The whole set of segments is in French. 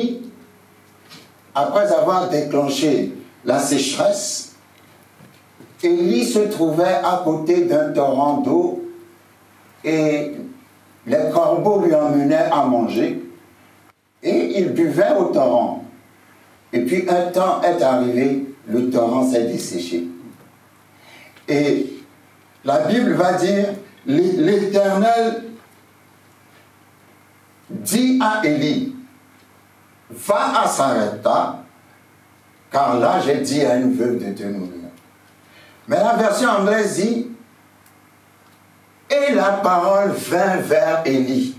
Élie, après avoir déclenché la sécheresse, Élie se trouvait à côté d'un torrent d'eau et les corbeaux lui emmenaient à manger et il buvait au torrent. Et puis un temps est arrivé, le torrent s'est desséché. Et la Bible va dire, l'Éternel dit à Élie, va à Sarepta, car là j'ai dit à une veuve de te nourrir. Mais la version anglaise dit, et la parole vint vers Élie.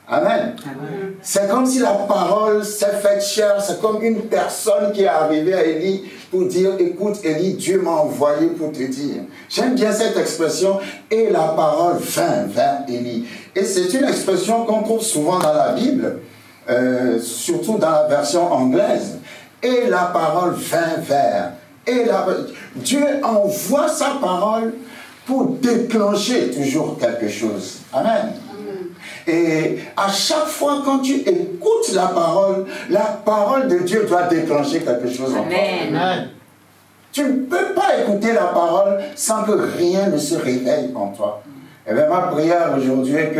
Amen. Amen. C'est comme si la parole s'est faite chair, c'est comme une personne qui est arrivée à Élie pour dire, écoute Élie, Dieu m'a envoyé pour te dire. J'aime bien cette expression, et la parole vint vers Élie. Et c'est une expression qu'on trouve souvent dans la Bible, surtout dans la version anglaise. Et la parole vint vers. Dieu envoie sa parole pour déclencher toujours quelque chose. Amen. Et à chaque fois quand tu écoutes la parole de Dieu doit déclencher quelque chose en toi. Amen. Tu ne peux pas écouter la parole sans que rien ne se réveille en toi. Et bien ma prière aujourd'hui est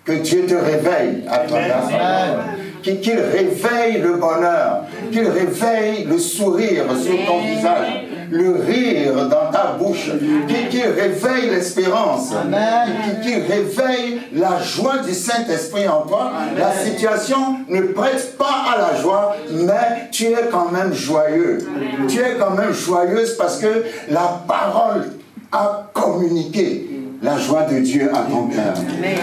que Dieu te réveille à travers sa parole. Qu'il réveille le bonheur, qu'il réveille le sourire sur ton visage, le rire dans ta bouche, qu'il réveille l'espérance, qu'il réveille la joie du Saint-Esprit en toi. La situation ne prête pas à la joie, mais tu es quand même joyeux. Tu es quand même joyeuse parce que la parole a communiqué la joie de Dieu à ton cœur.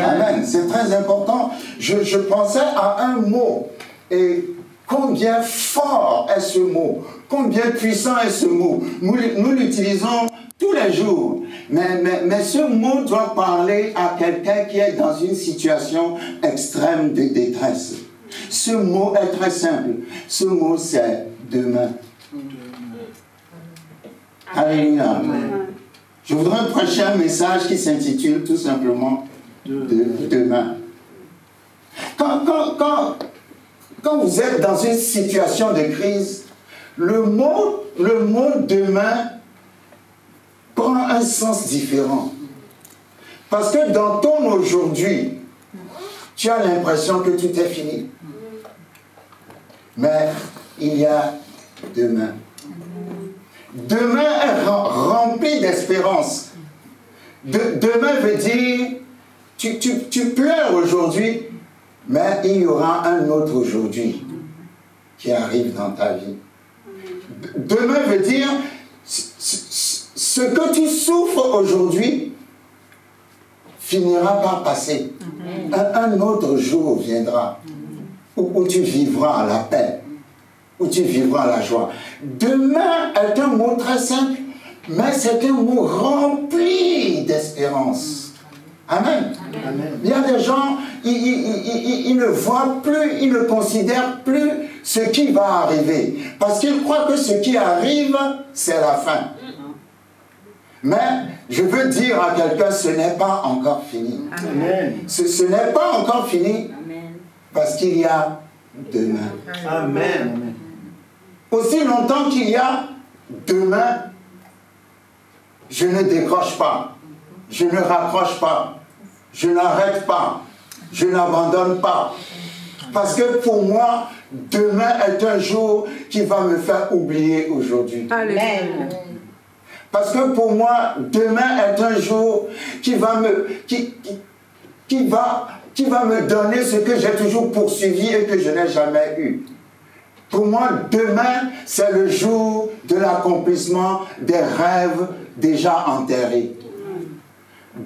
Amen. C'est très important. Je pensais à un mot. Et combien fort est ce mot? Combien puissant est ce mot? Nous l'utilisons tous les jours. Mais ce mot doit parler à quelqu'un qui est dans une situation extrême de détresse. Ce mot est très simple. Ce mot, c'est demain. Alléluia. Je voudrais prêcher un message qui s'intitule tout simplement demain. Quand vous êtes dans une situation de crise, le mot demain prend un sens différent. Parce que dans ton aujourd'hui, tu as l'impression que tout est fini. Mais il y a demain. Demain est rempli d'espérance. Demain veut dire, tu pleures aujourd'hui, mais il y aura un autre aujourd'hui qui arrive dans ta vie. Demain veut dire, ce que tu souffres aujourd'hui finira par passer. Un autre jour viendra où tu vivras la paix, où tu vivras la joie. Demain est un mot très simple, mais c'est un mot rempli d'espérance. Amen. Amen. Il y a des gens, ils ne voient plus, ils ne considèrent plus ce qui va arriver. Parce qu'ils croient que ce qui arrive, c'est la fin. Mais je veux dire à quelqu'un, ce n'est pas encore fini. Amen. Ce n'est pas encore fini. Amen. Parce qu'il y a demain. Amen. Aussi longtemps qu'il y a demain, je ne décroche pas, je ne raccroche pas, je n'arrête pas, je n'abandonne pas. Parce que pour moi, demain est un jour qui va me faire oublier aujourd'hui. Amen. Parce que pour moi, demain est un jour qui va me donner ce que j'ai toujours poursuivi et que je n'ai jamais eu. Pour moi, demain, c'est le jour de l'accomplissement des rêves déjà enterrés.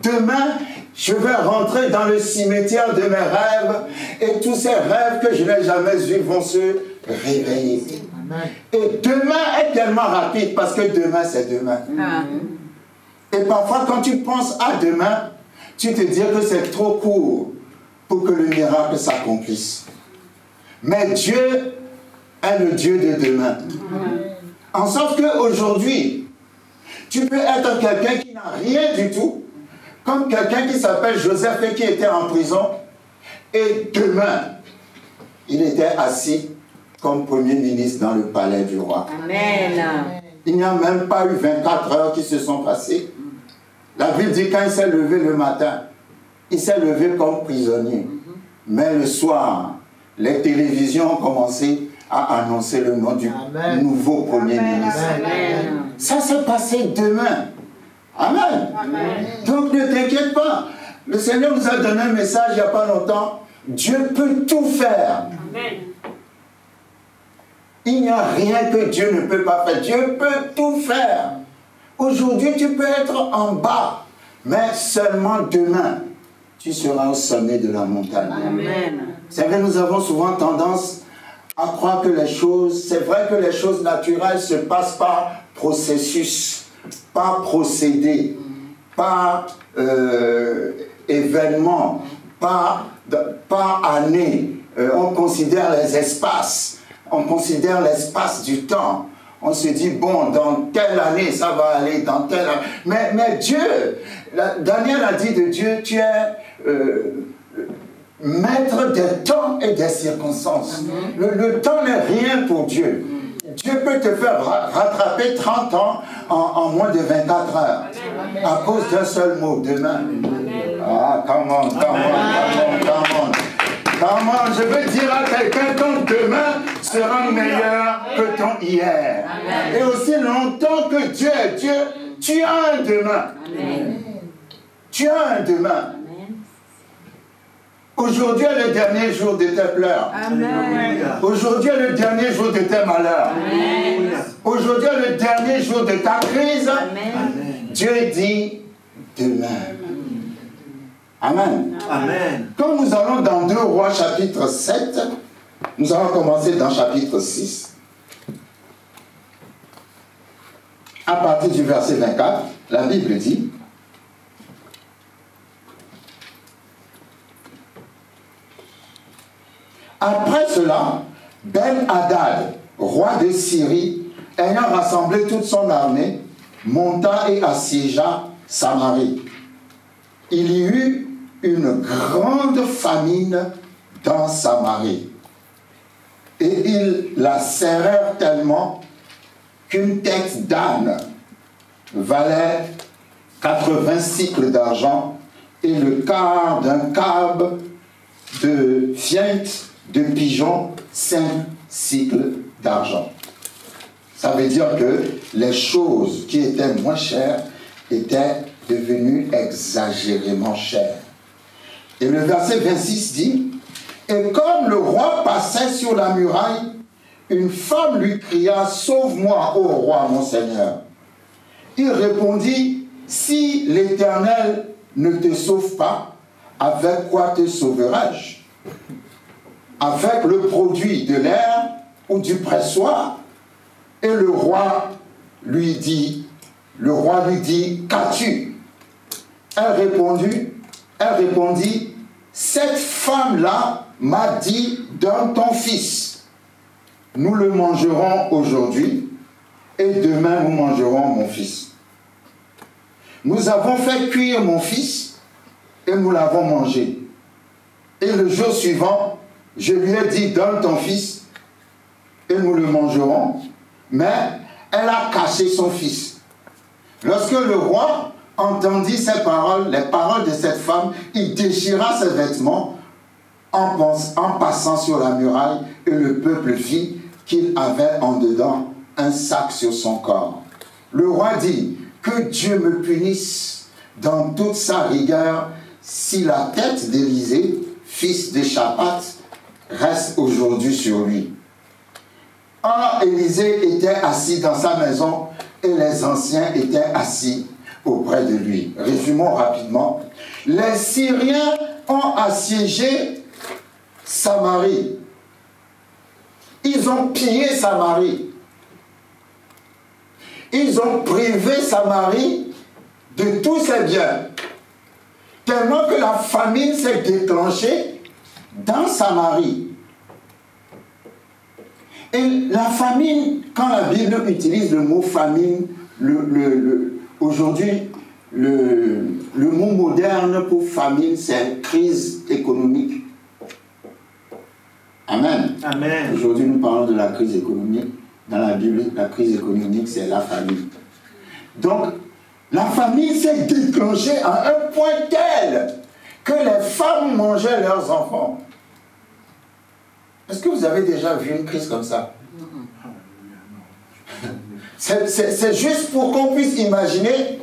Demain, je vais rentrer dans le cimetière de mes rêves et tous ces rêves que je n'ai jamais eus vont se réveiller. Et demain est tellement rapide parce que demain, c'est demain. Et parfois, quand tu penses à demain, tu te dis que c'est trop court pour que le miracle s'accomplisse. Mais Dieu est le Dieu de demain. En sorte qu'aujourd'hui, tu peux être quelqu'un qui n'a rien du tout, comme quelqu'un qui s'appelle Joseph et qui était en prison, et demain, il était assis comme Premier ministre dans le palais du roi. Amen. Il n'y a même pas eu 24 heures qui se sont passées. La Bible dit quand il s'est levé le matin, il s'est levé comme prisonnier. Mais le soir, les télévisions ont commencé à annoncer le nom du nouveau Premier ministre. Amen. Ça s'est passé demain. Amen. Amen. Donc ne t'inquiète pas. Le Seigneur nous a donné un message il n'y a pas longtemps. Dieu peut tout faire. Amen. Il n'y a rien que Dieu ne peut pas faire. Dieu peut tout faire. Aujourd'hui, tu peux être en bas, mais seulement demain, tu seras au sommet de la montagne. Amen. C'est vrai, nous avons souvent tendance à croire que les choses, c'est vrai que les choses naturelles se passent par processus, par procédé, par événement, par année. On considère les espaces. On considère l'espace du temps. On se dit, bon, dans telle année, ça va aller, dans telle année. Mais Dieu, Daniel a dit de Dieu, tu es maître des temps et des circonstances. Le temps n'est rien pour Dieu. Dieu peut te faire rattraper 30 ans en moins de 24 heures. À cause d'un seul mot, demain. Ah, come on. Comment je veux dire à quelqu'un ton demain sera meilleur que ton hier. Amen. Et aussi longtemps que Dieu est Dieu, tu as un demain. Amen. Tu as un demain. Aujourd'hui est le dernier jour de tes pleurs. Amen. Aujourd'hui est le dernier jour de tes malheurs. Amen. Aujourd'hui est le dernier jour de ta crise. Amen. Dieu dit demain. Amen. Amen. Quand nous allons dans 2 Rois chapitre 7, nous allons commencer dans chapitre 6. À partir du verset 24, la Bible dit: après cela, Ben-Hadad, roi de Syrie, ayant rassemblé toute son armée, monta et assiégea Samarie. Il y eut une grande famine dans Samarie. Et ils la serrèrent tellement qu'une tête d'âne valait 80 cycles d'argent et le quart d'un cab de fiente de pigeon 5 cycles d'argent. Ça veut dire que les choses qui étaient moins chères étaient devenues exagérément chères. Et le verset 26 dit: et comme le roi passait sur la muraille, une femme lui cria: sauve-moi, ô roi, mon Seigneur. Il répondit: si l'Éternel ne te sauve pas, avec quoi te sauverai-je? Avec le produit de l'air ou du pressoir? Et le roi lui dit: qu'as-tu? Elle répondit: cette femme-là m'a dit: donne ton fils. Nous le mangerons aujourd'hui et demain nous mangerons mon fils. Nous avons fait cuire mon fils et nous l'avons mangé. Et le jour suivant, je lui ai dit: donne ton fils et nous le mangerons. Mais elle a caché son fils. Lorsque le roi entendit ces paroles, les paroles de cette femme, il déchira ses vêtements en passant sur la muraille, et le peuple vit qu'il avait en dedans un sac sur son corps. Le roi dit: que Dieu me punisse dans toute sa rigueur si la tête d'Élisée, fils de Shaphat, reste aujourd'hui sur lui. Or, Élisée était assis dans sa maison et les anciens étaient assis auprès de lui. Résumons rapidement. Les Syriens ont assiégé Samarie. Ils ont pillé Samarie. Ils ont privé Samarie de tous ses biens. Tellement que la famine s'est déclenchée dans Samarie. Et la famine, quand la Bible utilise le mot famine, aujourd'hui, le mot moderne pour famine, c'est crise économique. Amen. Amen. Aujourd'hui, nous parlons de la crise économique. Dans la Bible, la crise économique, c'est la famille. Donc, la famille s'est déclenchée à un point tel que les femmes mangeaient leurs enfants. Est-ce que vous avez déjà vu une crise comme ça? C'est juste pour qu'on puisse imaginer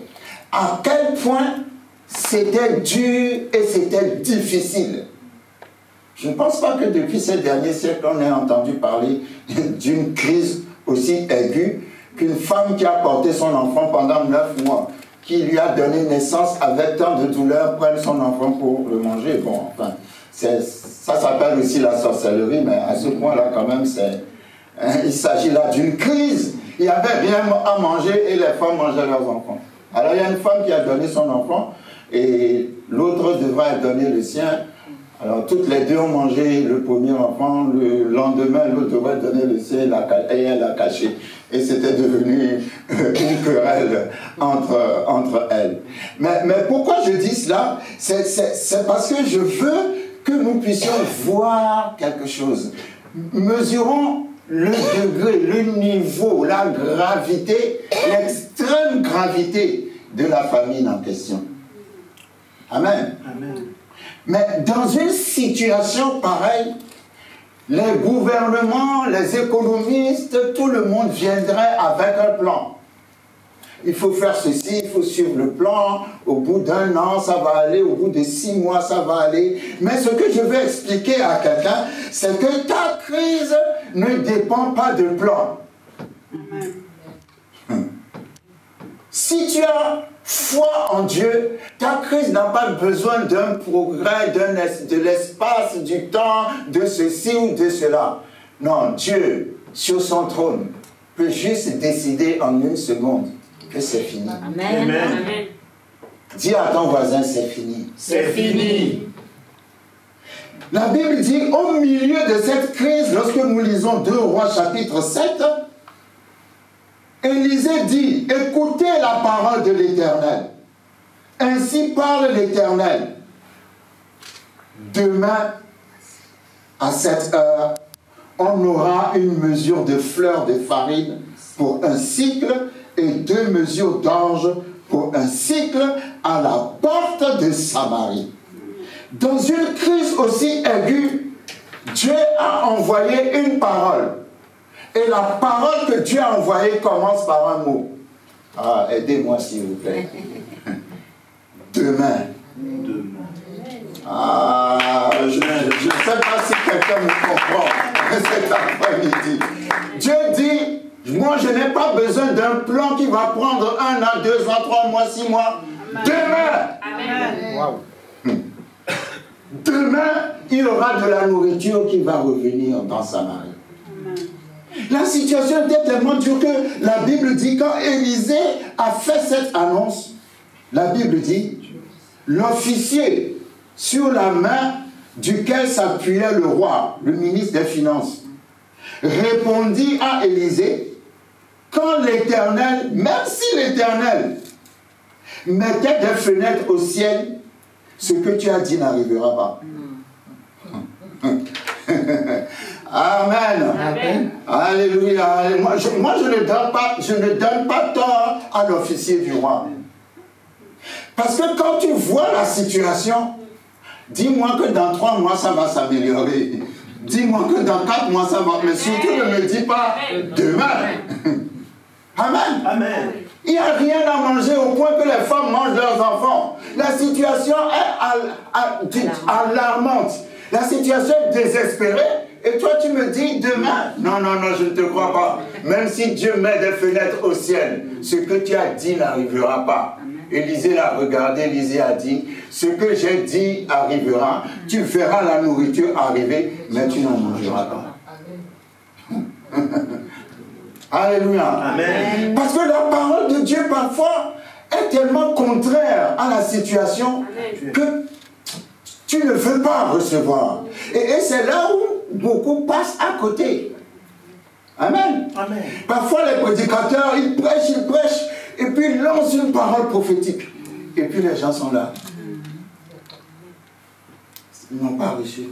à quel point c'était dur et c'était difficile. Je ne pense pas que depuis ces derniers siècles, on ait entendu parler d'une crise aussi aiguë qu'une femme qui a porté son enfant pendant 9 mois, qui lui a donné naissance avec tant de douleur, prenne son enfant pour le manger. Bon, enfin, ça s'appelle aussi la sorcellerie, mais à ce point-là, quand même, il s'agit là d'une crise. Il n'y avait rien à manger et les femmes mangeaient leurs enfants. Alors, il y a une femme qui a donné son enfant et l'autre devra donner le sien. Alors, toutes les deux ont mangé le premier enfant. Le lendemain, l'autre devrait donner le sien et elle l'a caché. Et c'était devenu une querelle entre elles. Mais pourquoi je dis cela? C'est parce que je veux que nous puissions voir quelque chose. Mesurons le degré, le niveau, la gravité, l'extrême gravité de la famine en question. Amen. Amen. Mais dans une situation pareille, les gouvernements, les économistes, tout le monde viendrait avec un plan. Il faut faire ceci, il faut suivre le plan. Au bout d'1 an, ça va aller. Au bout de 6 mois, ça va aller. Mais ce que je veux expliquer à quelqu'un, c'est que ta crise ne dépend pas de plan. Si tu as foi en Dieu, ta crise n'a pas besoin d'un progrès, de l'espace, du temps, de ceci ou de cela. Non, Dieu, sur son trône, peut juste décider en 1 seconde que c'est fini. Amen. Amen. Dis à ton voisin, c'est fini. C'est fini. La Bible dit, au milieu de cette crise, lorsque nous lisons 2 Rois chapitre 7, Élisée dit, écoutez la parole de l'Éternel. Ainsi parle l'Éternel. Demain, à cette heure, on aura une mesure de fleur de farine pour un cycle et 2 mesures d'orge pour un cycle à la porte de Samarie. Dans une crise aussi aiguë, Dieu a envoyé une parole. Et la parole que Dieu a envoyée commence par un mot. Ah, aidez-moi s'il vous plaît. Demain. Ah, je ne sais pas si quelqu'un me comprend cet après-midi. Dieu dit, moi je n'ai pas besoin d'un plan qui va prendre 1 an, 2 ans, 3 mois, 6 mois. Demain. Amen. Wow. Demain, il y aura de la nourriture qui va revenir dans Samarie. La situation était tellement dure que la Bible dit, quand Élisée a fait cette annonce, la Bible dit, l'officier sur la main duquel s'appuyait le roi, le ministre des Finances, répondit à Élisée, quand l'Éternel, même si l'Éternel mettait des fenêtres au ciel, ce que tu as dit n'arrivera pas. Amen. Amen. Alléluia. Moi, je ne donne pas tort à l'officier du roi. Parce que quand tu vois la situation, dis-moi que dans 3 mois, ça va s'améliorer. Dis-moi que dans 4 mois, ça va. Mais surtout, ne me dis pas demain. Amen. Amen. Il n'y a rien à manger au point que les femmes mangent leurs enfants. La situation est alarmante. La situation est désespérée. Et toi, tu me dis demain. Non, non, non, je ne te crois pas. Même si Dieu met des fenêtres au ciel, ce que tu as dit n'arrivera pas. Élisée l'a regardé, Élisée a dit, ce que j'ai dit arrivera. Tu verras la nourriture arriver, mais tu n'en mangeras pas. Alléluia. Amen. Parce que la parole de Dieu, parfois, est tellement contraire à la situation que tu ne veux pas recevoir. Et c'est là où beaucoup passent à côté. Amen. Amen. Parfois, les prédicateurs, ils prêchent, et puis ils lancent une parole prophétique. Et puis les gens sont là. Ils n'ont pas reçu.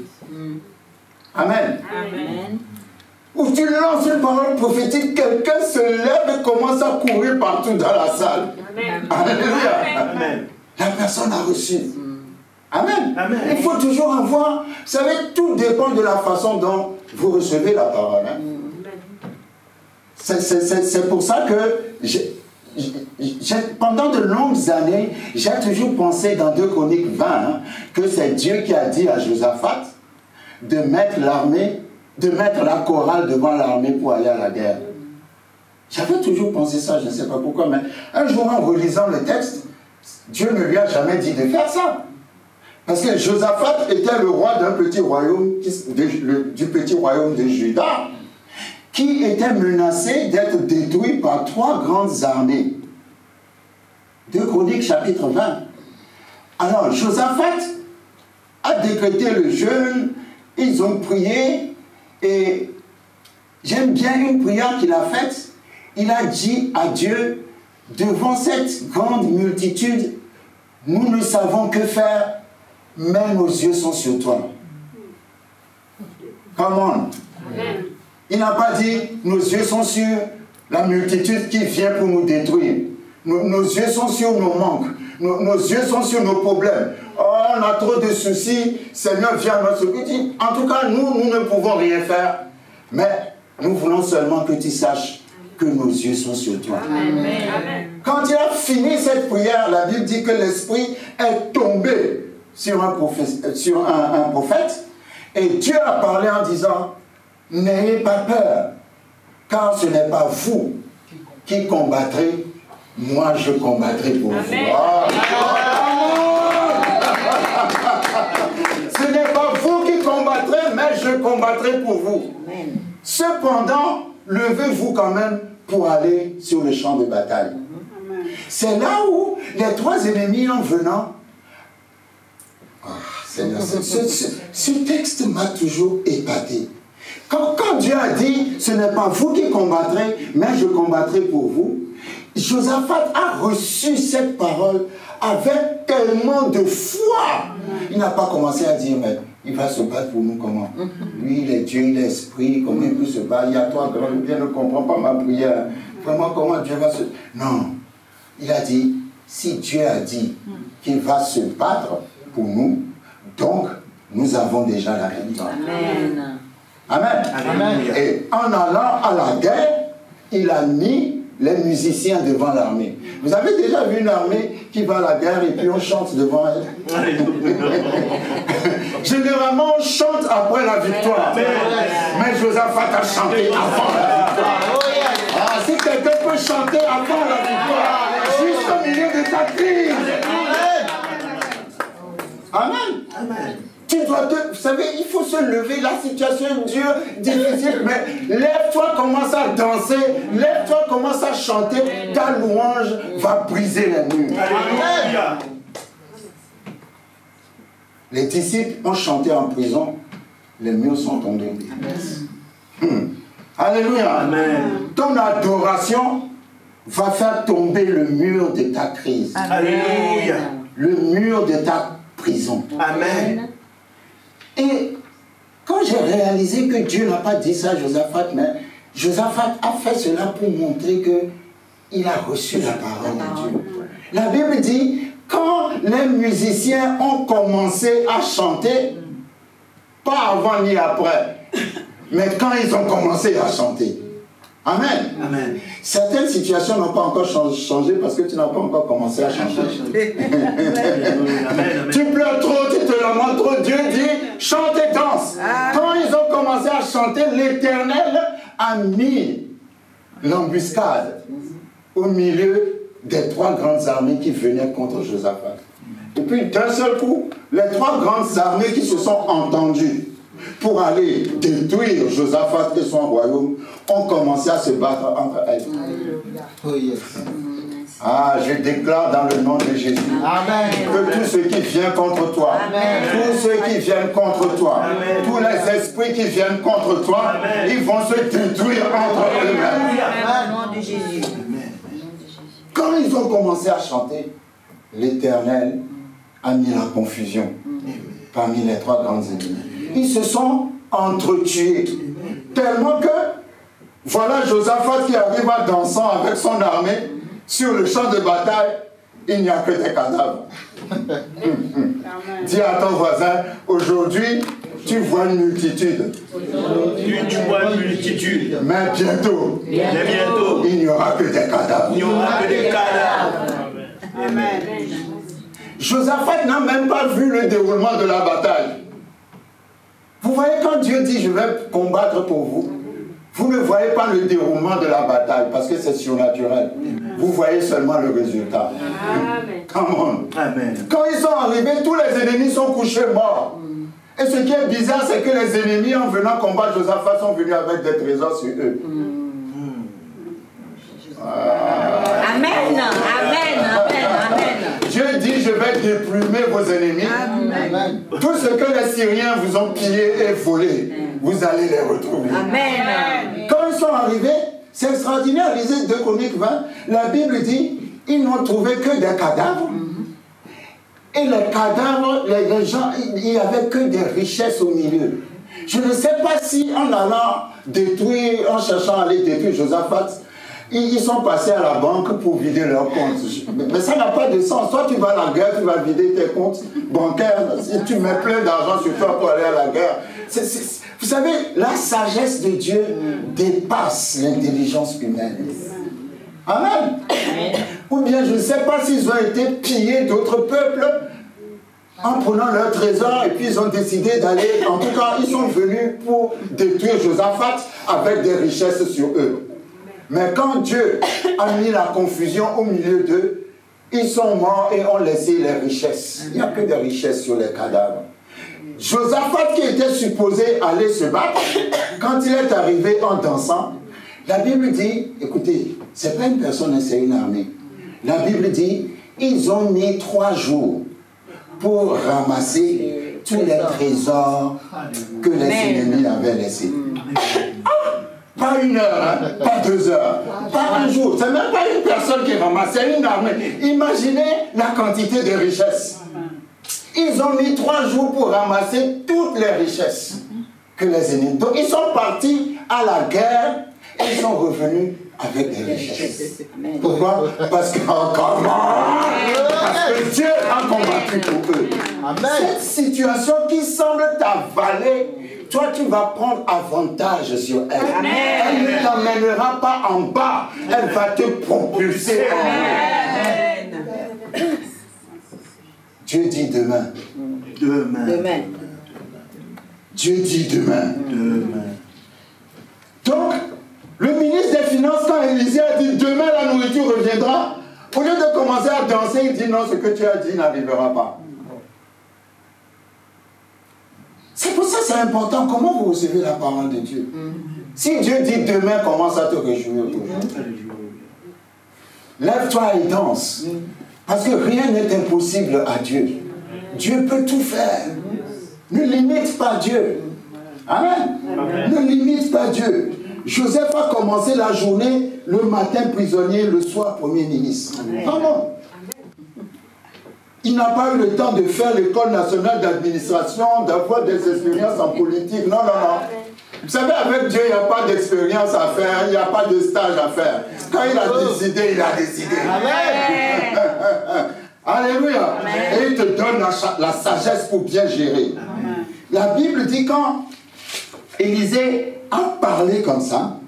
Amen. Amen. Où tu lances une parole prophétique, quelqu'un se lève et commence à courir partout dans la salle. Amen. Alléluia. Amen. La personne a reçu. Amen. Amen. Il faut toujours avoir, vous savez, tout dépend de la façon dont vous recevez la parole. Hein. C'est pour ça que pendant de longues années, j'ai toujours pensé dans 2 Chroniques 20 hein, que c'est Dieu qui a dit à Josaphat de mettre l'armée, de mettre la chorale devant l'armée pour aller à la guerre. J'avais toujours pensé ça, je ne sais pas pourquoi, mais un jour en relisant le texte, Dieu ne lui a jamais dit de faire ça. Parce que Josaphat était le roi d'un petit royaume, du petit royaume de Juda, qui était menacé d'être détruit par 3 grandes armées. 2 Chroniques chapitre 20. Alors Josaphat a décrété le jeûne, ils ont prié, et j'aime bien une prière qu'il a faite. Il a dit à Dieu, devant cette grande multitude, nous ne savons que faire, mais nos yeux sont sur toi. Come on. Amen. Il n'a pas dit, nos yeux sont sur la multitude qui vient pour nous détruire. Nos yeux sont sur nos manques. Nos yeux sont sur nos problèmes. Oh, on a trop de soucis. Seigneur, viens à notre secours. En tout cas, nous ne pouvons rien faire. Mais nous voulons seulement que tu saches que nos yeux sont sur toi. Amen. Quand il a fini cette prière, la Bible dit que l'Esprit est tombé sur un prophète. Et Dieu a parlé en disant, n'ayez pas peur, car ce n'est pas vous qui combattrez, moi je combattrai pour vous. Ce n'est pas vous qui combattrez, mais je combattrai pour vous. Cependant, levez-vous quand même pour aller sur le champ de bataille. C'est là où les 3 ennemis en venant, Seigneur, ce texte m'a toujours épaté. Quand Dieu a dit, ce n'est pas vous qui combattrez, mais je combattrai pour vous, Josaphat a reçu cette parole avec tellement de foi. Il n'a pas commencé à dire, mais il va se battre pour nous comment? Lui, il est Dieu, il est esprit, comment il peut se battre? Il y a toi, je ne comprends pas ma prière. Vraiment, comment Dieu va se... Non. Il a dit, si Dieu a dit qu'il va se battre pour nous, donc nous avons déjà la victoire. Amen. Amen. Amen. Et en allant à la guerre, il a mis les musiciens devant l'armée. Vous avez déjà vu une armée qui va à la guerre et puis on chante devant elle? Généralement, on chante après la victoire. Mais Josaphat a chanté avant la victoire. Ah, si quelqu'un peut chanter avant la victoire, juste au milieu de ta crise. Amen. Amen. Tu dois vous savez, il faut se lever, la situation est dure, difficile, mais lève-toi, commence à danser, lève-toi, commence à chanter, ta louange va briser les murs. Alléluia. Les disciples ont chanté en prison, les murs sont tombés. Alléluia. Amen. Ton adoration va faire tomber le mur de ta crise. Alléluia. Le mur de ta prison. Amen. Et quand j'ai réalisé que Dieu n'a pas dit ça à Josaphat, mais Josaphat a fait cela pour montrer qu'il a reçu la parole de Dieu. La Bible dit, quand les musiciens ont commencé à chanter, pas avant ni après, mais quand ils ont commencé à chanter. Amen. Amen. Certaines situations n'ont pas encore changé parce que tu n'as pas encore commencé à chanter. Tu pleures trop, tu te lamentes trop. Dieu dit, chante et danse. Quand ils ont commencé à chanter, l'Éternel a mis l'embuscade au milieu des 3 grandes armées qui venaient contre Josaphat. Et puis d'un seul coup, les 3 grandes armées qui se sont entendues pour aller détruire Josaphat et son royaume, ont commencé à se battre entre elles. Oh yes. Ah, je déclare dans le nom de Jésus, Amen, que tous ceux qui viennent contre toi, Amen, tous ceux qui viennent contre toi, Amen, tous les esprits qui viennent contre toi, Amen, ils vont se détruire entre eux-mêmes. Au nom de Jésus. Quand ils ont commencé à chanter, l'Éternel a mis la confusion parmi les 3 grandes ennemis. Ils se sont entretués. Tellement que, voilà Josaphat qui arrive en dansant avec son armée sur le champ de bataille, il n'y a que des cadavres. Dis à ton voisin, aujourd'hui, tu vois une multitude. Aujourd'hui, tu vois une multitude. Mais bientôt, il n'y aura que des cadavres. Il n'y aura que des cadavres. Amen. Josaphat n'a même pas vu le déroulement de la bataille. Vous voyez, quand Dieu dit « je vais combattre pour vous », vous ne voyez pas le déroulement de la bataille parce que c'est surnaturel. Vous voyez seulement le résultat. Amen. Come on. Amen. Quand ils sont arrivés, tous les ennemis sont couchés morts. Et ce qui est bizarre, c'est que les ennemis, en venant combattre Josaphat, sont venus avec des trésors sur eux. Amen. Amen. Amen. Amen. Dieu dit, je vais déplumer vos ennemis. Amen. Tout ce que les Syriens vous ont pillé et volé, vous allez les retrouver. Amen. Quand ils sont arrivés, c'est extraordinaire. Lisez 2 Chroniques 20, la Bible dit, ils n'ont trouvé que des cadavres. Et les cadavres, les gens, il n'y avait que des richesses au milieu. Je ne sais pas si en allant détruire, en cherchant à aller détruire Josaphat, ils sont passés à la banque pour vider leurs comptes. Mais ça n'a pas de sens. Toi, tu vas à la guerre, tu vas vider tes comptes bancaires. Si tu mets plein d'argent sur toi pour aller à la guerre. Vous savez, la sagesse de Dieu dépasse l'intelligence humaine. Amen. Ou bien, je ne sais pas s'ils ont été pillés d'autres peuples en prenant leur trésor et puis ils ont décidé d'aller. En tout cas, ils sont venus pour détruire Josaphat avec des richesses sur eux. Mais quand Dieu a mis la confusion au milieu d'eux, ils sont morts et ont laissé les richesses. Il n'y a que des richesses sur les cadavres. Josaphat, qui était supposé aller se battre, quand il est arrivé en dansant, la Bible dit, écoutez, ce n'est pas une personne, c'est une armée. La Bible dit, ils ont mis 3 jours pour ramasser tous les trésors que les ennemis avaient laissés. Pas 1 heure, hein, pas 2 heures, pas un jour. C'est même pas une personne qui ramasse, c'est une armée. Imaginez la quantité de richesses. Ils ont mis 3 jours pour ramasser toutes les richesses que les ennemis. Donc ils sont partis à la guerre et ils sont revenus avec des richesses. Pourquoi? Parce que Dieu a combattu pour eux. Cette situation qui semble t'avaler, toi tu vas prendre avantage sur elle. Amen. Elle ne t'emmènera pas en bas, elle va te propulser en haut. Dieu dit demain. Demain. Dieu dit demain. Demain. Donc, le ministre des Finances, quand Élisée a dit demain la nourriture reviendra, au lieu de commencer à danser, il dit non, ce que tu as dit n'arrivera pas. C'est pour ça que c'est important. Comment vous recevez la parole de Dieu? Si Dieu dit demain, commence à te réjouir aujourd'hui. Lève-toi et danse. Parce que rien n'est impossible à Dieu. Dieu peut tout faire. Ne limite pas Dieu. Amen. Ne limite pas Dieu. Joseph a commencé la journée, le matin prisonnier, le soir premier ministre. Comment? Il n'a pas eu le temps de faire l'école nationale d'administration, d'avoir des expériences en politique. Non, non, non. Vous savez, avec Dieu, il n'y a pas d'expérience à faire, il n'y a pas de stage à faire. Quand il a décidé, il a décidé. Amen. Alléluia. Et il te donne la sagesse pour bien gérer. Amen. La Bible dit quand Élisée a parlé comme ça,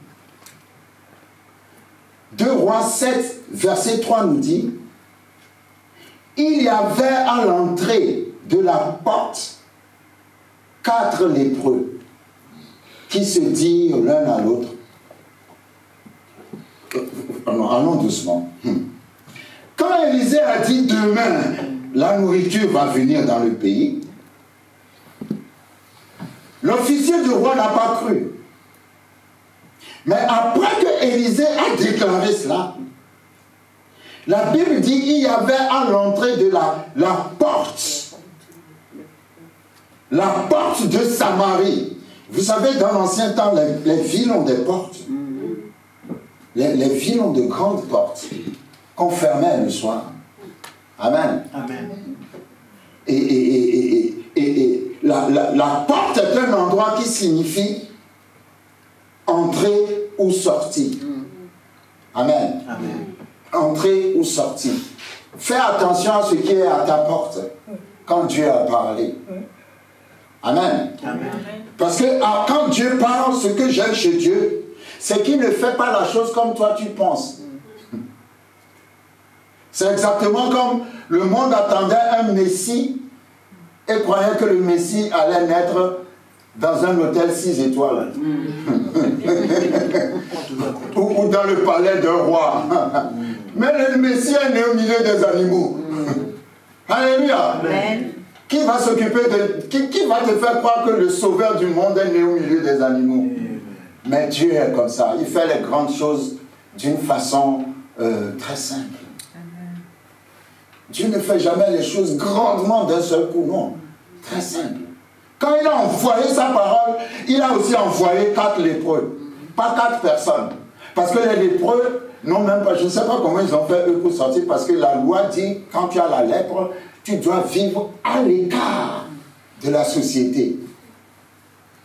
2 Rois 7, verset 3 nous dit, il y avait à l'entrée de la porte 4 lépreux qui se dirent l'un à l'autre. Allons doucement. Quand Élisée a dit demain, la nourriture va venir dans le pays, l'officier du roi n'a pas cru. Mais après que Élisée a déclaré cela, la Bible dit qu'il y avait à l'entrée de la porte de Samarie. Vous savez, dans l'ancien temps, les villes ont des portes. Les villes ont de grandes portes qu'on fermait le soir. Amen. Amen. Et la La porte est un endroit qui signifie entrée ou sortie. Amen. Amen. Entrée ou sortie. Fais attention à ce qui est à ta porte quand Dieu a parlé. Amen. Amen. Parce que quand Dieu parle, ce que j'aime chez Dieu, c'est qu'il ne fait pas la chose comme toi tu penses. C'est exactement comme le monde attendait un Messie et croyait que le Messie allait naître dans un hôtel 6 étoiles. ou dans le palais d'un roi. Mais le Messie est né au milieu des animaux. Alléluia. Amen. Qui va s'occuper de... Qui va te faire croire que le sauveur du monde est né au milieu des animaux? Mais Dieu est comme ça. Il fait les grandes choses d'une façon très simple. Dieu ne fait jamais les choses grandement d'un seul coup, non. Très simple. Quand il a envoyé sa parole, il a aussi envoyé 4 lépreux. Pas 4 personnes. Parce que les lépreux, non même pas, je ne sais pas comment ils ont fait eux pour sortir, parce que la loi dit, quand tu as la lèpre, tu dois vivre à l'écart de la société.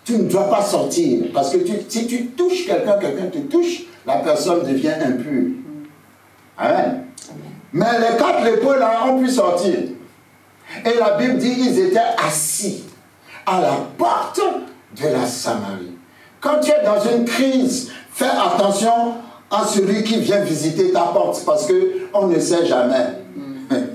Tu ne dois pas sortir. Parce que si tu touches quelqu'un, quelqu'un te touche, la personne devient impure. Amen. Mais les 4 lépreux là ont pu sortir. Et la Bible dit qu'ils étaient assis à la porte de la Samarie. Quand tu es dans une crise, fais attention à celui qui vient visiter ta porte, parce qu'on ne sait jamais. Amen.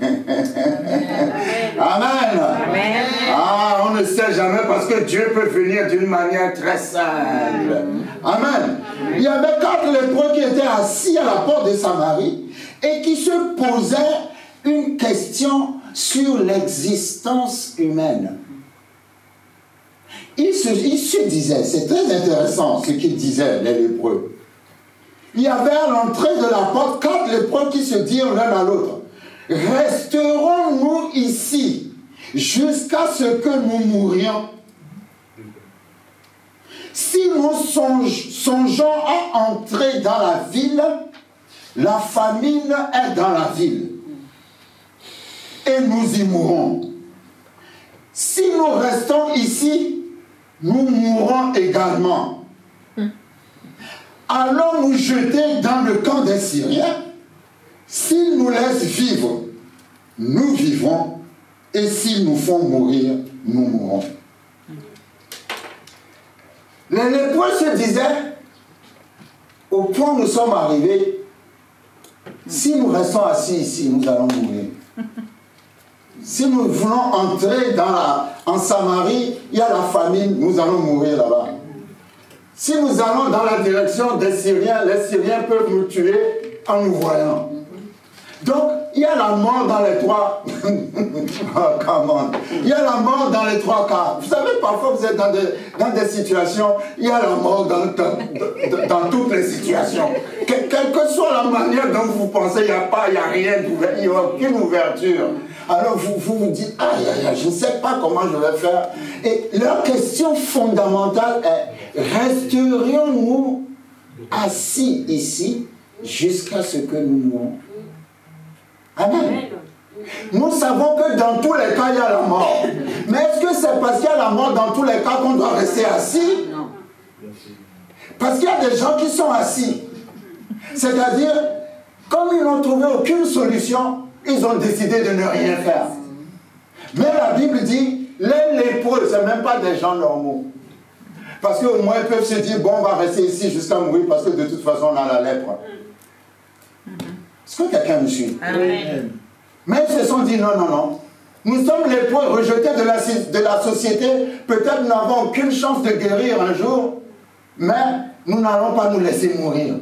Amen. Ah, on ne sait jamais, parce que Dieu peut venir d'une manière très simple. Amen. Il y avait 4 lépreux qui étaient assis à la porte de Samarie et qui se posaient une question sur l'existence humaine. Ils se disaient, c'est très intéressant ce qu'ils disaient, les lépreux. Il y avait à l'entrée de la porte 4 lépreux qui se dirent l'un à l'autre: resterons-nous ici jusqu'à ce que nous mourions? Si nous songeons à entrer dans la ville, la famine est dans la ville et nous y mourrons. Si nous restons ici, nous mourrons également. Allons nous jeter dans le camp des Syriens? S'ils nous laissent vivre, nous vivons, et s'ils nous font mourir, nous mourrons. Les lépreux se disaient, au point où nous sommes arrivés, si nous restons assis ici, nous allons mourir. Si nous voulons entrer en Samarie, il y a la famine, nous allons mourir là-bas. Si nous allons dans la direction des Syriens, les Syriens peuvent nous tuer en nous voyant. Donc, il y a la mort dans les 3... oh, come on. Il y a la mort dans les 3 cas. Vous savez, parfois, vous êtes dans des situations, il y a la mort dans toutes les situations. Quelle que soit la manière dont vous pensez, il n'y a rien d'ouvert, il n'y a aucune ouverture. Alors, vous dites, je ne sais pas comment je vais faire. Et leur question fondamentale est, resterions-nous assis ici jusqu'à ce que nous mourons? Amen. Nous savons que dans tous les cas, il y a la mort. Mais est-ce que c'est parce qu'il y a la mort dans tous les cas qu'on doit rester assis? Non. Parce qu'il y a des gens qui sont assis. C'est-à-dire, comme ils n'ont trouvé aucune solution, ils ont décidé de ne rien faire. Mais la Bible dit, les lépreux, ce n'est même pas des gens normaux. Parce qu'au moins, ils peuvent se dire, bon, on va rester ici jusqu'à mourir parce que de toute façon, on a la lèpre. Est-ce que quelqu'un me suit? Amen. Mais ils se sont dit, non, non, non. Nous sommes lépreux, rejetés de la société. Peut-être nous n'avons aucune chance de guérir un jour, mais nous n'allons pas nous laisser mourir.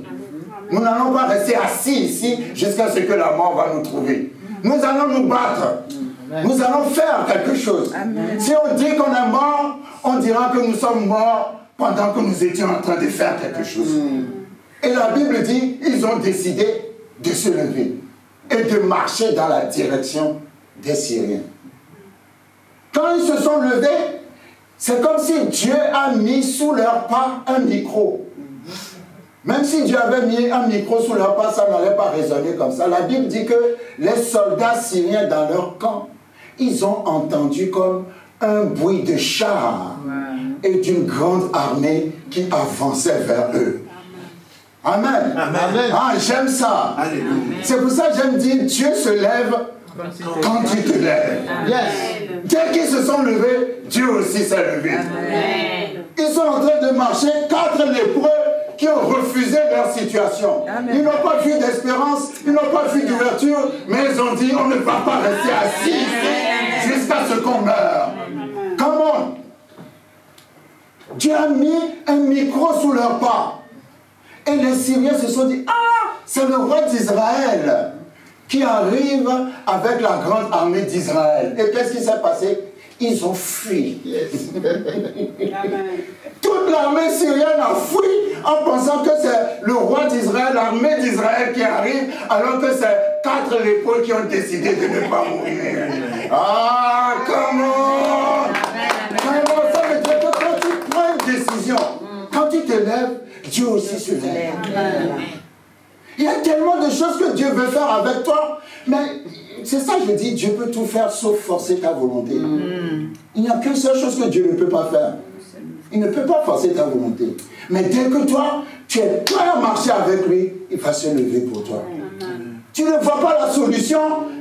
Nous n'allons pas rester assis ici jusqu'à ce que la mort va nous trouver. Nous allons nous battre. Nous allons faire quelque chose. Amen. Si on dit qu'on est mort, on dira que nous sommes morts pendant que nous étions en train de faire quelque chose. Et la Bible dit, ils ont décidé de se lever et de marcher dans la direction des Syriens. Quand ils se sont levés, c'est comme si Dieu a mis sous leurs pas un micro. Même si Dieu avait mis un micro sous leurs pas, ça n'allait pas résonner comme ça. La Bible dit que les soldats syriens dans leur camp, ils ont entendu comme un bruit de chars et d'une grande armée qui avançait vers eux. Amen. Amen. Ah, j'aime ça. C'est pour ça que j'aime dire, Dieu se lève quand tu te lèves. Yes. Dès qu'ils se sont levés, Dieu aussi s'est levé. Amen. Ils sont en train de marcher, 4 lépreux qui ont refusé leur situation. Amen. Ils n'ont pas vu d'espérance, ils n'ont pas vu d'ouverture, mais ils ont dit, on ne va pas rester assis jusqu'à ce qu'on meure. Comment? Dieu a mis un micro sous leurs pas. Et les Syriens se sont dit, ah, c'est le roi d'Israël qui arrive avec la grande armée d'Israël. Et qu'est-ce qui s'est passé? Ils ont fui. Yes. Toute l'armée syrienne a fui en pensant que c'est le roi d'Israël, l'armée d'Israël qui arrive, alors que c'est 4 lépreux qui ont décidé de ne pas mourir. Ah, comment? Comment ça veut dire que quand tu prends une décision, quand tu te lèves, Dieu aussi se lève. Il y a tellement de choses que Dieu veut faire avec toi, mais c'est ça que je dis, Dieu peut tout faire sauf forcer ta volonté. Il n'y a qu'une seule chose que Dieu ne peut pas faire. Il ne peut pas forcer ta volonté. Mais dès que toi, tu es prêt à marcher avec lui, il va se lever pour toi. Tu ne vois pas la solution,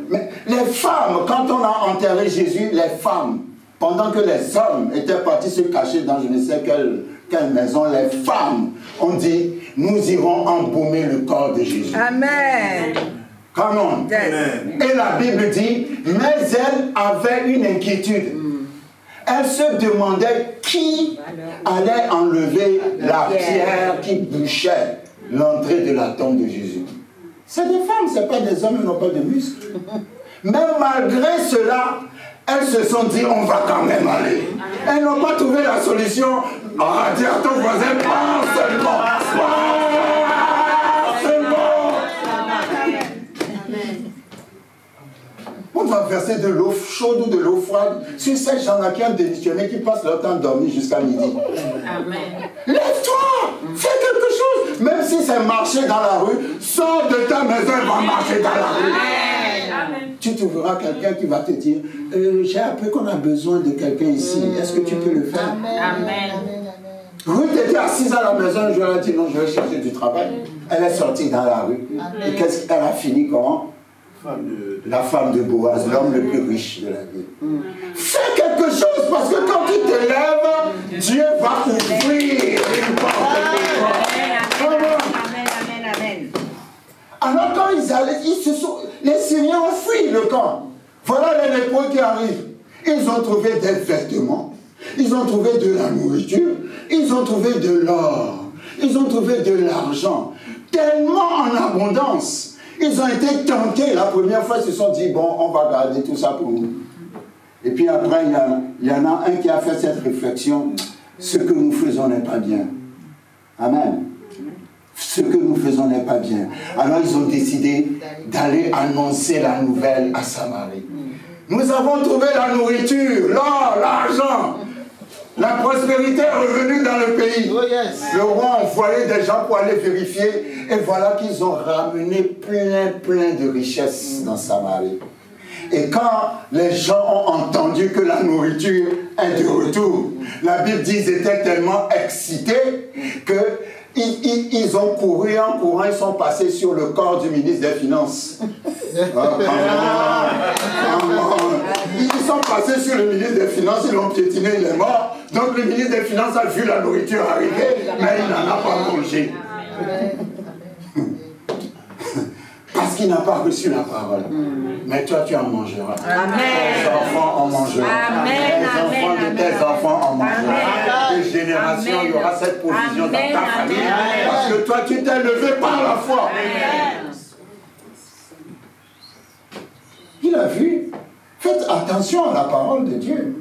mais les femmes, quand on a enterré Jésus, les femmes, pendant que les hommes étaient partis se cacher dans je ne sais quelle maison, les femmes ont dit, nous irons embaumer le corps de Jésus. Amen. Come on. Yes. Et la Bible dit, mais elle avait une inquiétude. Elle se demandait qui allait enlever la pierre qui bouchait l'entrée de la tombe de Jésus. C'est des femmes, ce n'est pas des hommes, ils n'ont pas de muscles. Mais malgré cela, elles se sont dit, on va quand même aller. Elles n'ont pas trouvé la solution. Ah, dis à ton voisin, pas seulement. On va verser de l'eau chaude ou de l'eau froide sur ces gens-là qui ont démissionné, qui passent leur temps dormir jusqu'à midi. Amen. Lève-toi, fais quelque chose. Même si c'est marcher dans la rue, sors de ta maison et va marcher dans la rue. Amen. Tu trouveras quelqu'un qui va te dire, j'ai appris qu'on a besoin de quelqu'un ici. Est-ce que tu peux le faire? Amen. Ruth était assise à la maison, je lui ai dit non, je vais chercher du travail. Elle est sortie dans la rue. Amen. Et qu'est-ce qu'elle a fini comment? La femme de Boaz, l'homme le plus riche de la ville. Fais quelque chose parce que quand tu te lèves, Dieu va ouvrir une porte. Amen. Alors quand ils allaient, les Syriens ont fui le camp. Voilà les lépreux qui arrivent. Ils ont trouvé des vêtements, ils ont trouvé de la nourriture, ils ont trouvé de l'or, ils ont trouvé de l'argent, tellement en abondance. Ils ont été tentés. La première fois, ils se sont dit, bon, on va garder tout ça pour nous. Et puis après, il y en a un qui a fait cette réflexion. Ce que nous faisons n'est pas bien. Amen. Ce que nous faisons n'est pas bien. Alors, ils ont décidé d'aller annoncer la nouvelle à Samarie. Nous avons trouvé la nourriture, l'or, l'argent. La prospérité est revenue dans le pays. Oh yes. Le roi a envoyé des gens pour aller vérifier. Et voilà qu'ils ont ramené plein de richesses dans Samarie. Et quand les gens ont entendu que la nourriture est de retour, la Bible dit qu'ils étaient tellement excités qu'ils ont couru en courant, ils sont passés sur le corps du ministre des Finances. Ils sont passés sur le ministre des Finances, ils l'ont piétiné, il est mort. Donc le ministre des Finances a vu la nourriture arriver, mais il n'en a pas mangé. Parce qu'il n'a pas reçu la parole. Mais toi, tu en mangeras. Amen. Tes enfants en mangeront. Amen. Les enfants de tes enfants en mangeront. De génération, il y aura cette provision dans ta famille. Parce que toi, tu t'es levé par la foi. Amen. Il a vu. Faites attention à la parole de Dieu.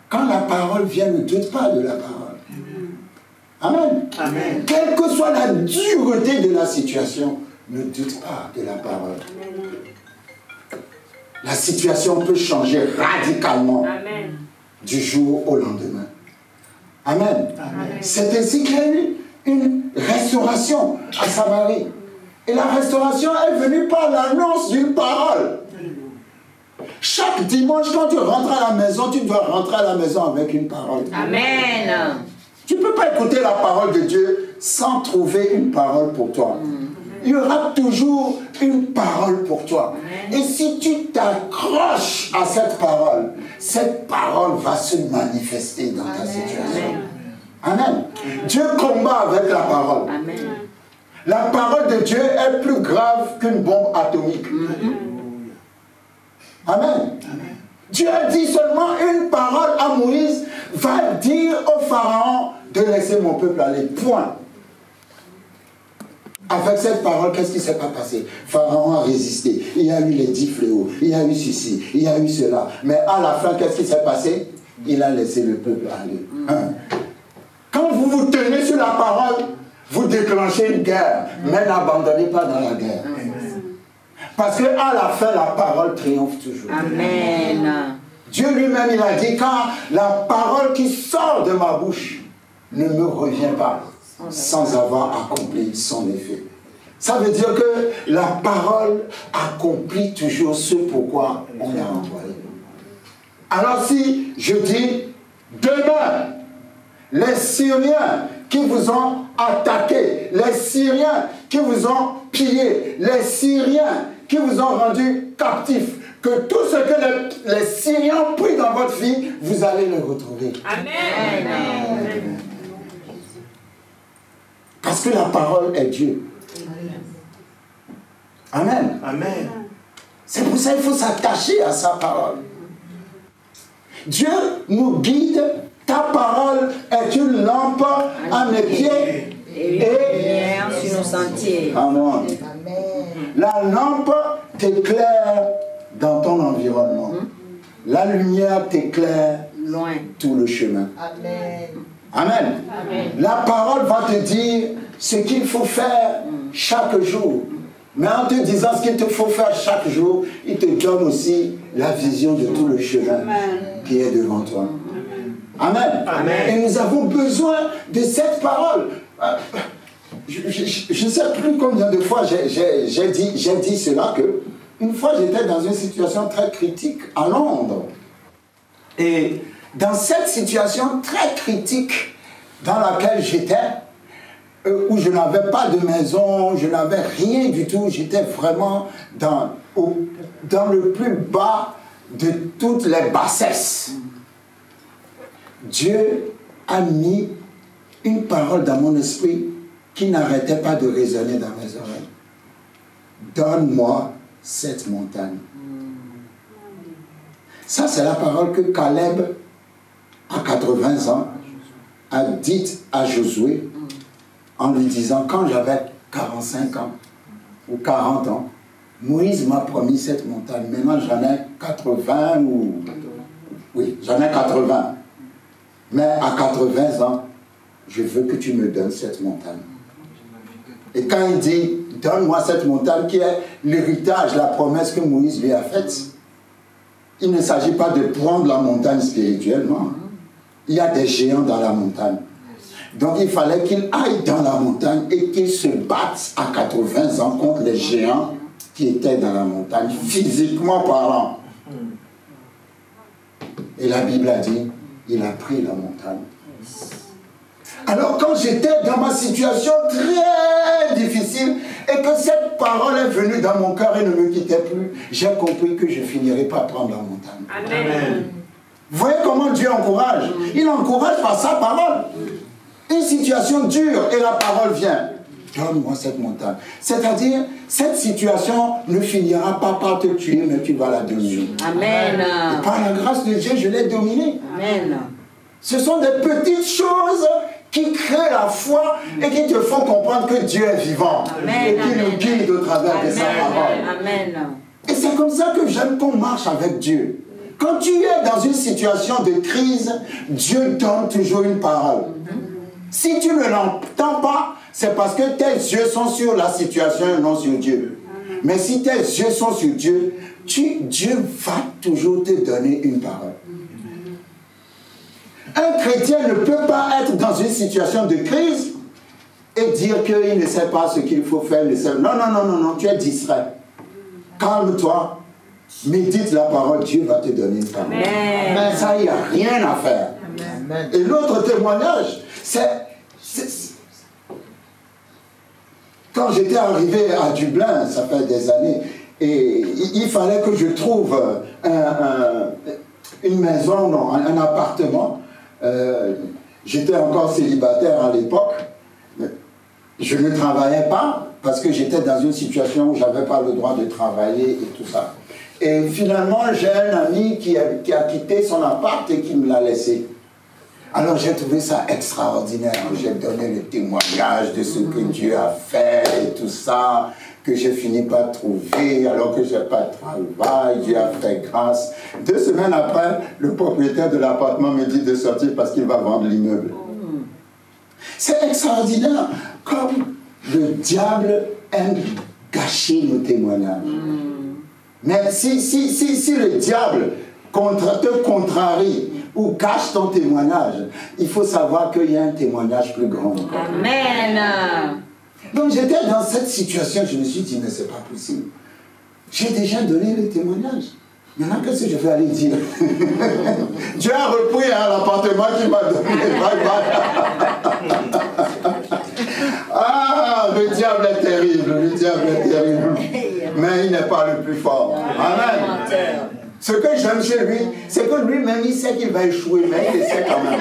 Quand la parole vient, ne doute pas de la parole. Amen. Amen. Quelle que soit la dureté de la situation, ne doute pas de la parole. La situation peut changer radicalement. Amen. Du jour au lendemain. Amen. Amen. C'est ainsi qu'il y a eu une restauration à Samarie. Et la restauration est venue par l'annonce d'une parole. Chaque dimanche, quand tu rentres à la maison, tu dois rentrer à la maison avec une parole. Amen. Tu ne peux pas écouter la parole de Dieu sans trouver une parole pour toi. Il y aura toujours une parole pour toi. Et si tu t'accroches à cette parole va se manifester dans ta situation. Amen. Dieu combat avec la parole. Amen. La parole de Dieu est plus grave qu'une bombe atomique. Amen. Dieu a dit seulement une parole à Moïse, va dire au Pharaon de laisser mon peuple aller. Point. Avec cette parole, qu'est-ce qui s'est pas passé? Pharaon a résisté. Il y a eu les 10 fléaux. Il y a eu ceci. Il y a eu cela. Mais à la fin, qu'est-ce qui s'est passé? Il a laissé le peuple aller. Quand vous vous tenez sur la parole, vous déclenchez une guerre. Mais n'abandonnez pas dans la guerre. Parce qu'à la fin, la parole triomphe toujours. Amen. Dieu lui-même, il a dit, quand la parole qui sort de ma bouche ne me revient pas sans avoir accompli son effet. Ça veut dire que la parole accomplit toujours ce pourquoi on l'a envoyé. Alors si je dis, demain, les Syriens qui vous ont attaqué, les Syriens qui vous ont pillé, les Syriens qui vous ont rendu captifs, que tout ce que les Syriens ont pris dans votre vie, vous allez le retrouver. Amen. Amen. Parce que la parole est Dieu. Amen. Amen. C'est pour ça qu'il faut s'attacher à sa parole. Dieu nous guide. Ta parole est une lampe à mes pieds Et une lumière sur nos sentiers. Amen. La lampe t'éclaire dans ton environnement. La lumière t'éclaire Loin. tout le chemin. Amen. Amen. Amen. La parole va te dire ce qu'il faut faire chaque jour. Mais en te disant ce qu'il te faut faire chaque jour, il te donne aussi la vision de tout le chemin qui est devant toi. Amen. Amen. Et nous avons besoin de cette parole. Je ne sais plus combien de fois j'ai dit cela, que une fois j'étais dans une situation très critique à Londres. Et dans cette situation très critique dans laquelle j'étais, où je n'avais pas de maison, je n'avais rien du tout, j'étais vraiment dans le plus bas de toutes les bassesses. Dieu a mis une parole dans mon esprit qui n'arrêtait pas de résonner dans mes oreilles. Donne-moi cette montagne. Ça, c'est la parole que Caleb, à 80 ans, a dite à Josué en lui disant, quand j'avais 45 ans ou 40 ans, Moïse m'a promis cette montagne. Maintenant, j'en ai 80 ou... Oui, j'en ai 80. Mais à 80 ans, je veux que tu me donnes cette montagne. Et quand il dit, donne-moi cette montagne qui est l'héritage, la promesse que Moïse lui a faite, il ne s'agit pas de prendre la montagne spirituellement. Il y a des géants dans la montagne. Donc il fallait qu'il aille dans la montagne et qu'il se batte à 80 ans contre les géants qui étaient dans la montagne, physiquement parlant. Et la Bible a dit, il a pris la montagne. Alors quand j'étais dans ma situation très difficile et que cette parole est venue dans mon cœur et ne me quittait plus, j'ai compris que je finirais par prendre la montagne. Amen. Vous voyez comment Dieu encourage? Il encourage par sa parole. Une situation dure et la parole vient. Donne-moi cette montagne. C'est-à-dire, cette situation ne finira pas par te tuer, mais tu vas la dominer. Amen. Et par la grâce de Dieu, je l'ai dominée. Amen. Ce sont des petites choses qui créent la foi et qui te font comprendre que Dieu est vivant. Amen. Et qui nous guide au travers de sa parole. Amen. Et c'est comme ça que j'aime qu'on marche avec Dieu. Quand tu es dans une situation de crise, Dieu donne toujours une parole. Si tu ne l'entends pas, c'est parce que tes yeux sont sur la situation et non sur Dieu. Mais si tes yeux sont sur Dieu, Dieu va toujours te donner une parole. Un chrétien ne peut pas être dans une situation de crise et dire qu'il ne sait pas ce qu'il faut faire. Non, non, non, non, non, tu es distrait. Calme-toi, médite la parole, Dieu va te donner une parole. Amen. Ça, il n'y a rien à faire. Amen. Et l'autre témoignage, c'est quand j'étais arrivé à Dublin, ça fait des années, et il fallait que je trouve une maison, non, un appartement. J'étais encore célibataire à l'époque. Je ne travaillais pas parce que j'étais dans une situation où je n'avais pas le droit de travailler et tout ça. Et finalement, j'ai un ami qui a quitté son appart et qui me l'a laissé. Alors j'ai trouvé ça extraordinaire. J'ai donné le témoignage de ce que Dieu a fait et tout ça, que j'ai fini par trouver alors que je n'ai pas de travail. Dieu a fait grâce. 2 semaines après, le propriétaire de l'appartement me dit de sortir parce qu'il va vendre l'immeuble. C'est extraordinaire comme le diable aime gâcher nos témoignages. Mais si le diable te contrarie ou cache ton témoignage, il faut savoir qu'il y a un témoignage plus grand. Amen. Donc j'étais dans cette situation, je me suis dit, mais c'est pas possible. J'ai déjà donné le témoignage. Maintenant, qu'est-ce que je vais aller dire? Dieu a repris l'appartement qu'il m'a donné. Bye bye. Ah, le diable est terrible, le diable est terrible. Mais il n'est pas le plus fort. Amen. Ce que j'aime chez lui, c'est que lui-même, il sait qu'il va échouer, mais il essaie quand même.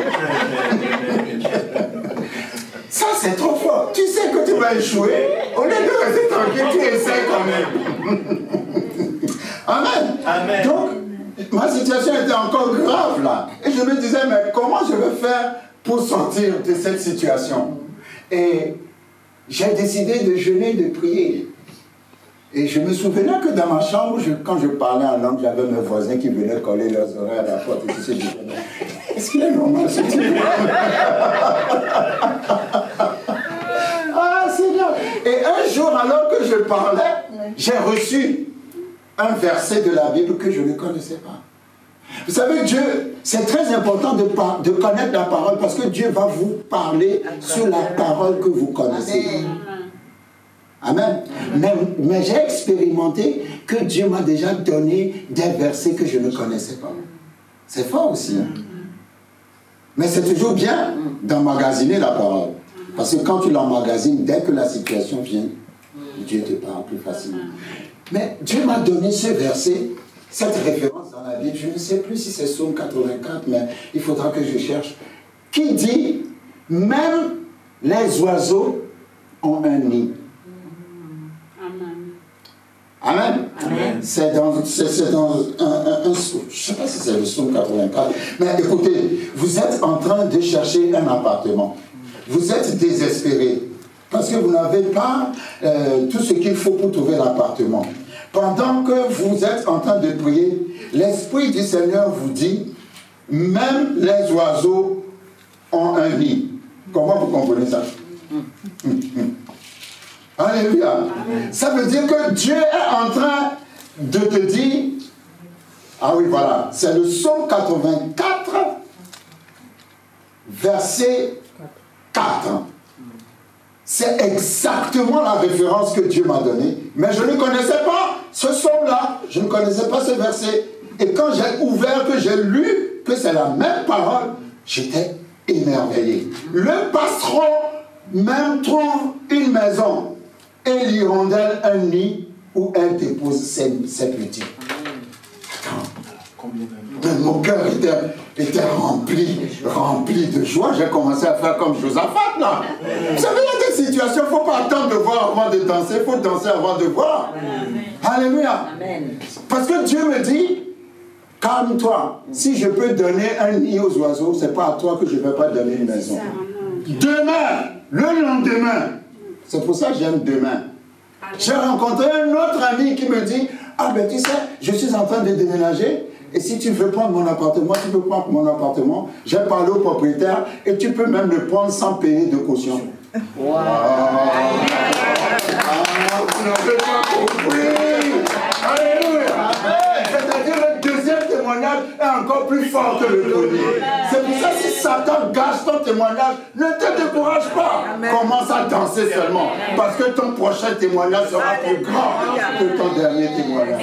Ça, c'est trop fort. Tu sais que tu vas échouer, au lieu de rester tranquille, tu essaies quand même. Amen. Amen. Donc, ma situation était encore grave là. Et je me disais, mais comment je vais faire pour sortir de cette situation? Et j'ai décidé de jeûner, de prier. Et je me souvenais que dans ma chambre, quand je parlais en langue, j'avais mes voisins qui venaient coller leurs oreilles à la porte. Et je disais, est-ce qu'il est normal ce type? Ah, Seigneur! Et un jour, alors que je parlais, j'ai reçu un verset de la Bible que je ne connaissais pas. Vous savez, Dieu, c'est très important de connaître la parole parce que Dieu va vous parler sur la parole que vous connaissez. Amen. Mais j'ai expérimenté que Dieu m'a déjà donné des versets que je ne connaissais pas. C'est fort aussi. Hein? Mais c'est toujours bien d'emmagasiner la parole. Parce que quand tu l'emmagasines, dès que la situation vient, Dieu te parle plus facilement. Mais Dieu m'a donné ce verset, cette référence dans la Bible. Je ne sais plus si c'est Psaume 84, mais il faudra que je cherche. Qui dit, même les oiseaux ont un nid. Amen. Amen. C'est dans un je ne sais pas si c'est le Psaume 84, mais écoutez, vous êtes en train de chercher un appartement. Vous êtes désespéré parce que vous n'avez pas tout ce qu'il faut pour trouver l'appartement. Pendant que vous êtes en train de prier, l'Esprit du Seigneur vous dit, même les oiseaux ont un nid. Comment vous comprenez ça? Alléluia. Amen. Ça veut dire que Dieu est en train de te dire, ah oui, voilà, c'est le Psaume 84, verset 4. C'est exactement la référence que Dieu m'a donnée. Mais je ne connaissais pas ce psaume-là, je ne connaissais pas ce verset. Et quand j'ai ouvert, que j'ai lu, que c'est la même parole, j'étais émerveillé. Le passereau même trouve une maison. Et l'hirondelle un nid où elle dépose ses petits. Mon cœur était rempli de joie. J'ai commencé à faire comme Josaphat là. Vous savez, il y a des situations, il ne faut pas attendre de voir avant de danser, il faut danser avant de voir. Amen. Alléluia. Amen. Parce que Dieu me dit, calme-toi. Si je peux donner un nid aux oiseaux, ce n'est pas à toi que je ne vais pas donner une maison. Demain, le lendemain, c'est pour ça que j'aime demain. J'ai rencontré un autre ami qui me dit, ah ben tu sais, je suis en train de déménager et si tu veux prendre mon appartement, tu peux prendre mon appartement. J'ai parlé au propriétaire et tu peux même le prendre sans payer de caution. Wow. Vous n'avez pas compris. Alléluia. C'est-à-dire le deuxième témoignage est encore encore plus fort que le premier. C'est pour ça que si Satan gâche ton témoignage, ne te décourage pas. Commence à danser seulement. Parce que ton prochain témoignage sera plus grand que ton dernier témoignage.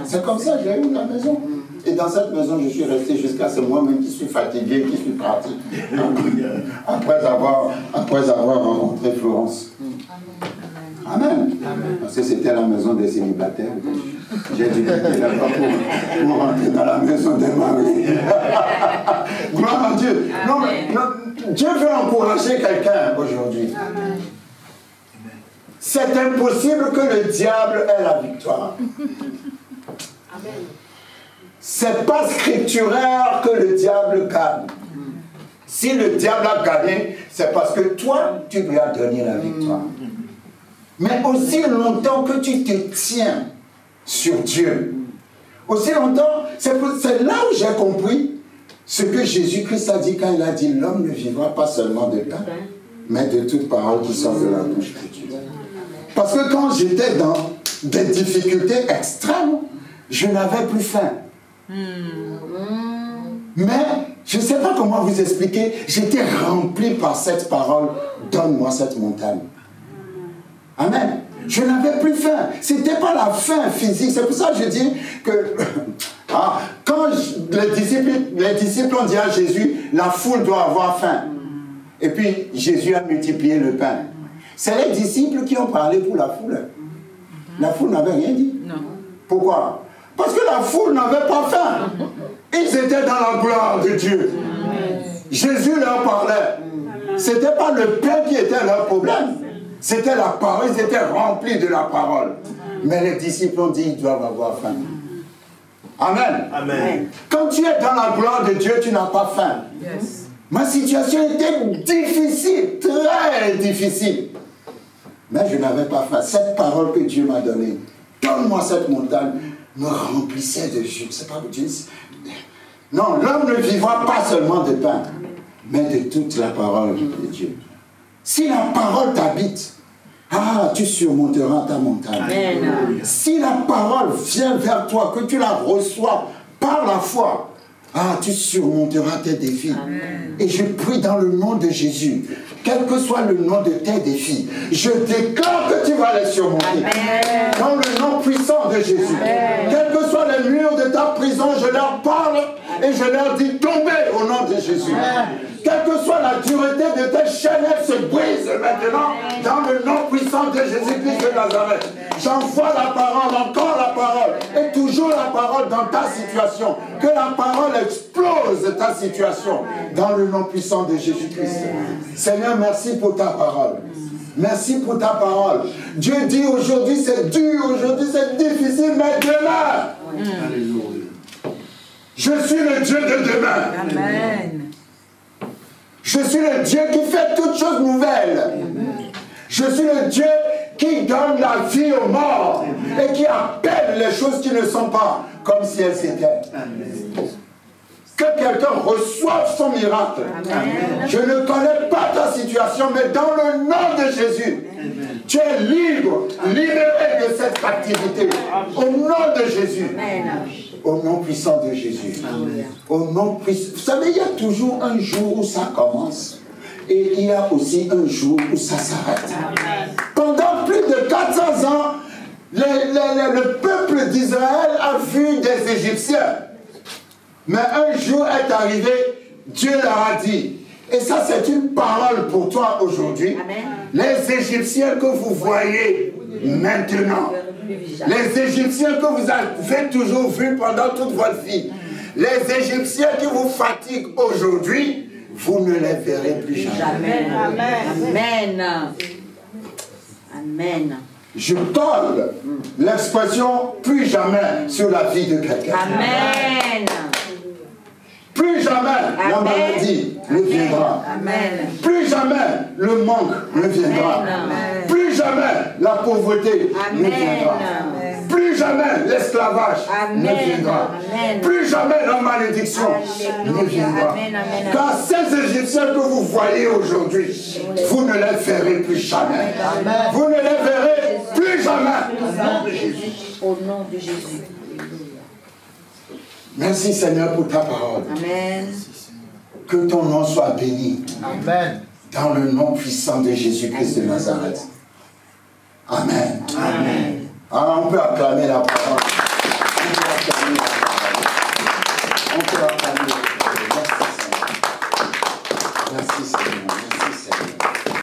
C'est comme ça que j'ai eu la maison. Et dans cette maison, je suis resté jusqu'à ce moi-même qui suis fatigué, qui suis parti. Après avoir rencontré Florence. Amen. Parce que c'était la maison des célibataires. J'ai dû quitter là-bas pour rentrer dans la maison des maris. Gloire à Dieu. Non, Dieu veut encourager quelqu'un aujourd'hui. C'est impossible que le diable ait la victoire. C'est pas scripturaire que le diable gagne. Si le diable a gagné, c'est parce que toi, tu lui as donné la victoire. Mais aussi longtemps que tu te tiens sur Dieu, aussi longtemps, c'est là où j'ai compris ce que Jésus-Christ a dit quand il a dit l'homme ne vivra pas seulement de pain, mais de toute parole qui sort de la bouche de Dieu. Parce que quand j'étais dans des difficultés extrêmes, je n'avais plus faim. Mais je ne sais pas comment vous expliquer, j'étais rempli par cette parole, donne-moi cette montagne. Amen. Je n'avais plus faim. Ce n'était pas la faim physique. C'est pour ça que je dis que quand les disciples ont dit à Jésus, la foule doit avoir faim. Et puis Jésus a multiplié le pain. C'est les disciples qui ont parlé pour la foule. La foule n'avait rien dit. Non. Pourquoi? Parce que la foule n'avait pas faim. Ils étaient dans la gloire de Dieu. Jésus leur parlait. Ce n'était pas le pain qui était leur problème. C'était la parole, ils étaient remplis de la parole. Mais les disciples ont dit, ils doivent avoir faim. Amen. Amen. Quand tu es dans la gloire de Dieu, tu n'as pas faim. Yes. Ma situation était difficile, très difficile. Mais je n'avais pas faim. Cette parole que Dieu m'a donnée, donne-moi cette montagne, me remplissait de jus. C'est pas Dieu. Non, l'homme ne vivra pas seulement de pain, mais de toute la parole de Dieu. Si la parole t'habite, tu surmonteras ta montagne. Amen. Si la parole vient vers toi, que tu la reçois par la foi, tu surmonteras tes défis. Amen. Et je prie dans le nom de Jésus, quel que soit le nom de tes défis, je déclare que tu vas les surmonter. Amen. Dans le nom puissant de Jésus. Amen. Quels que soient les murs de ta prison, je leur parle et je leur dis tombez au nom de Jésus. Amen. Quelle que soit la dureté de tes chaînes, elles se brisent maintenant dans le nom puissant de Jésus-Christ de Nazareth. J'envoie la parole, encore la parole, et toujours la parole dans ta situation. Que la parole explose ta situation dans le nom puissant de Jésus-Christ. Seigneur, merci pour ta parole. Merci pour ta parole. Dieu dit aujourd'hui c'est dur, aujourd'hui c'est difficile, mais demain, je suis le Dieu de demain. Amen. Je suis le Dieu qui fait toutes choses nouvelles. Amen. Je suis le Dieu qui donne la vie aux morts et qui appelle les choses qui ne sont pas comme si elles étaient. Amen. Que quelqu'un reçoive son miracle. Amen. Je ne connais pas ta situation, mais dans le nom de Jésus, amen, tu es libre, libéré de cette captivité. Au nom de Jésus. Amen. Au nom puissant de Jésus. Amen. Au nom puissant. Vous savez, il y a toujours un jour où ça commence. Et il y a aussi un jour où ça s'arrête. Pendant plus de 400 ans, le peuple d'Israël a vu des Égyptiens. Mais un jour est arrivé, Dieu leur a dit, et ça c'est une parole pour toi aujourd'hui, les Égyptiens que vous voyez maintenant, les Égyptiens que vous avez toujours vus pendant toute votre vie, les Égyptiens qui vous fatiguent aujourd'hui, vous ne les verrez plus jamais. Amen. Amen. Amen. Je parle l'expression plus jamais sur la vie de quelqu'un. Amen. Plus jamais la maladie ne viendra. Amen. Plus jamais le manque ne viendra. Amen. Plus jamais la pauvreté ne viendra. Amen. Plus jamais l'esclavage ne viendra. Amen. Plus jamais la malédiction ne viendra. Amen. Car ces Égyptiens que vous voyez aujourd'hui, vous ne les verrez plus jamais. Amen. Vous ne les verrez plus jamais. Au nom de Jésus. Au nom de Jésus. Merci Seigneur pour ta parole. Amen. Que ton nom soit béni. Amen. Dans le nom puissant de Jésus-Christ de Nazareth. Amen. Amen. Alors on peut acclamer la parole.